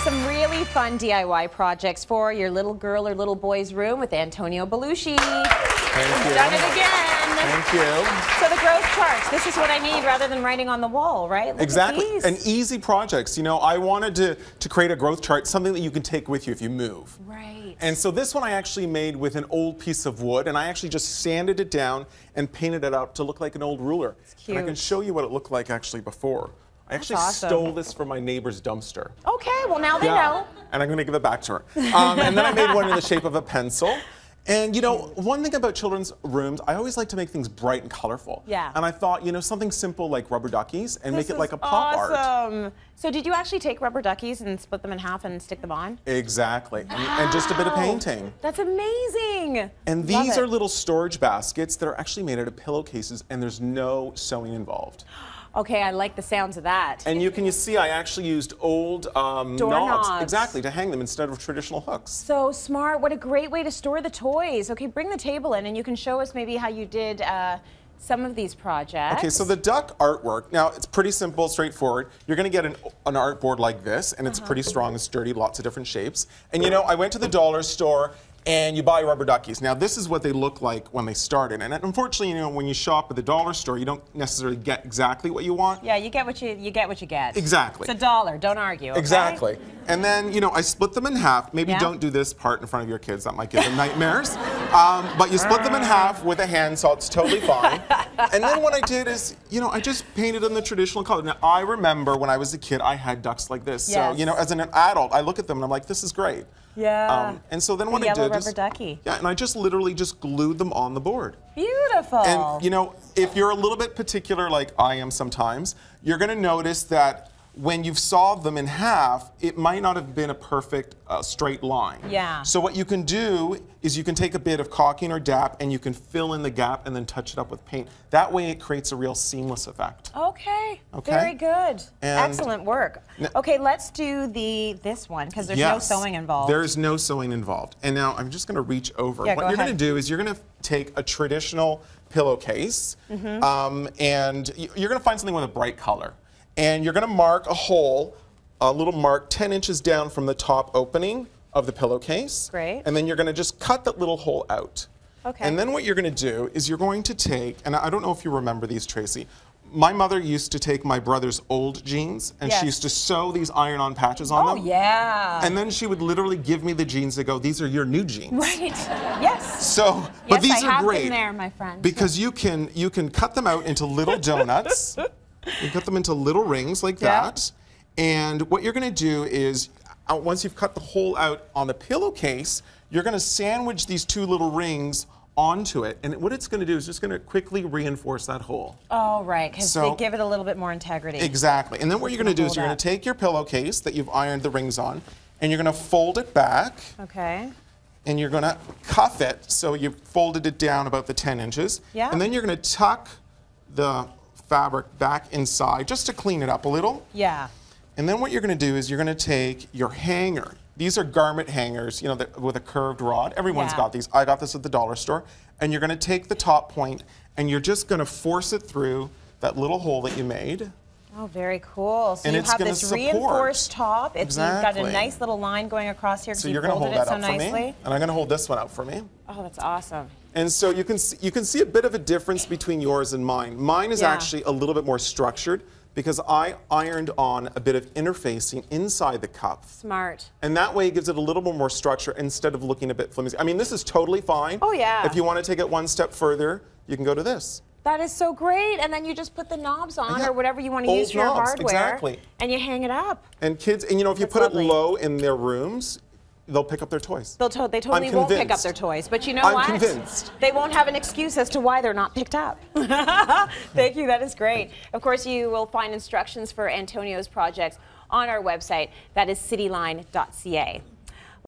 Some really fun DIY projects for your little girl or little boy's room with Antonio Belushi. Thank you. Done it again. Thank you. So the growth charts, this is what I need rather than writing on the wall, right? Look Exactly. at these. And easy projects. You know, I wanted to create a growth chart, something that you can take with you if you move. Right. And so this one I actually made with an old piece of wood, and I actually just sanded it down and painted it out to look like an old ruler. It's cute. And I can show you what it looked like actually before. I actually stole this from my neighbor's dumpster. Okay, well now they know. And I'm going to give it back to her. And then I made one in the shape of a pencil. And you know, one thing about children's rooms, I always like to make things bright and colorful. Yeah. And I thought, you know, something simple like rubber duckies and make it like a pop art. Awesome. So did you actually take rubber duckies and split them in half and stick them on? Exactly. And just a bit of painting. That's amazing. And these are little storage baskets that are actually made out of pillowcases, and there's no sewing involved. Okay, I like the sounds of that. And you see I actually used old knobs. Exactly, to hang them instead of traditional hooks. So smart. What a great way to store the toys. Okay, bring the table in and you can show us maybe how you did some of these projects. Okay, so the duck artwork, now it's pretty simple, straightforward. You're going to get an artboard like this, and it's pretty strong and sturdy, lots of different shapes. And you know, I went to the dollar store and you buy rubber duckies. Now this is what they look like when they started, and unfortunately, you know, when you shop at the dollar store, you don't necessarily get exactly what you want. Yeah, you get what you get. Exactly. It's $1. Don't argue. Okay? Exactly. And then, you know, I split them in half. Maybe don't do this part in front of your kids. That might give them nightmares. But you split them in half with a handsaw. It's totally fine. And then what I did is, you know, I just painted them the traditional color. Now, I remember when I was a kid, I had ducks like this. Yes. So, you know, as an adult, I look at them and I'm like, this is great. Yeah. And so then what I did is, and I just literally just glued them on the board. Beautiful. And you know, if you're a little bit particular like I am sometimes, you're going to notice that when you've sawed them in half, it might not have been a perfect straight line. Yeah. So what you can do is you can take a bit of caulking or DAP and you can fill in the gap and then touch it up with paint. That way it creates a real seamless effect. Okay. Very good. And excellent work. Okay, let's do this one because there's no sewing involved. There's no sewing involved. And now I'm just going to reach over. Yeah, what you're going to do is you're going to take a traditional pillowcase and you're going to find something with a bright color. And you're going to mark a hole, a little mark 10 inches down from the top opening of the pillowcase. Great. And then you're going to just cut that little hole out. Okay. And then what you're going to do is you're going to take, and I don't know if you remember these, Tracy, my mother used to take my brother's old jeans and she used to sew these iron-on patches on them. Oh, yeah. And then she would literally give me the jeans to go, these are your new jeans. Right. Yes. So, but these are great. Them there, my friend. Because you can cut them out into little donuts. You cut them into little rings like that. And what you're going to do is, once you've cut the hole out on the pillowcase, you're going to sandwich these two little rings onto it. And what it's going to do is just going to quickly reinforce that hole. Oh, right, because they give it a little bit more integrity. Exactly. And then what you're going to do is you're going to take your pillowcase that you've ironed the rings on, and you're going to fold it back. Okay. And you're going to cuff it, so you've folded it down about the 10 inches. Yeah. And then you're going to tuck the fabric back inside just to clean it up a little. Yeah. And then what you're going to do is you're going to take your hanger. These are garment hangers, you know, with a curved rod. Everyone's got these. I got this at the dollar store. And you're going to take the top point and you're just going to force it through that little hole that you made. Oh, very cool. So and you have this reinforced top. You've got a nice little line going across here because you folded it so nicely. And I'm going to hold this one out for me. Oh, that's awesome. And so you can see a bit of a difference between yours and mine. Mine is actually a little bit more structured because I ironed on a bit of interfacing inside the cup. Smart. And that way it gives it a little bit more structure instead of looking a bit flimsy. I mean, this is totally fine. Oh, yeah. If you want to take it one step further, you can go to this. That is so great. And then you just put the knobs on or whatever you want to use for your hardware. Exactly. And you hang it up. And kids, and you know, if you put it low in their rooms, they'll pick up their toys. They totally won't pick up their toys. But you know what? I'm convinced. They won't have an excuse as to why they're not picked up. Thank you. That is great. Of course, you will find instructions for Antonio's projects on our website. That is cityline.ca.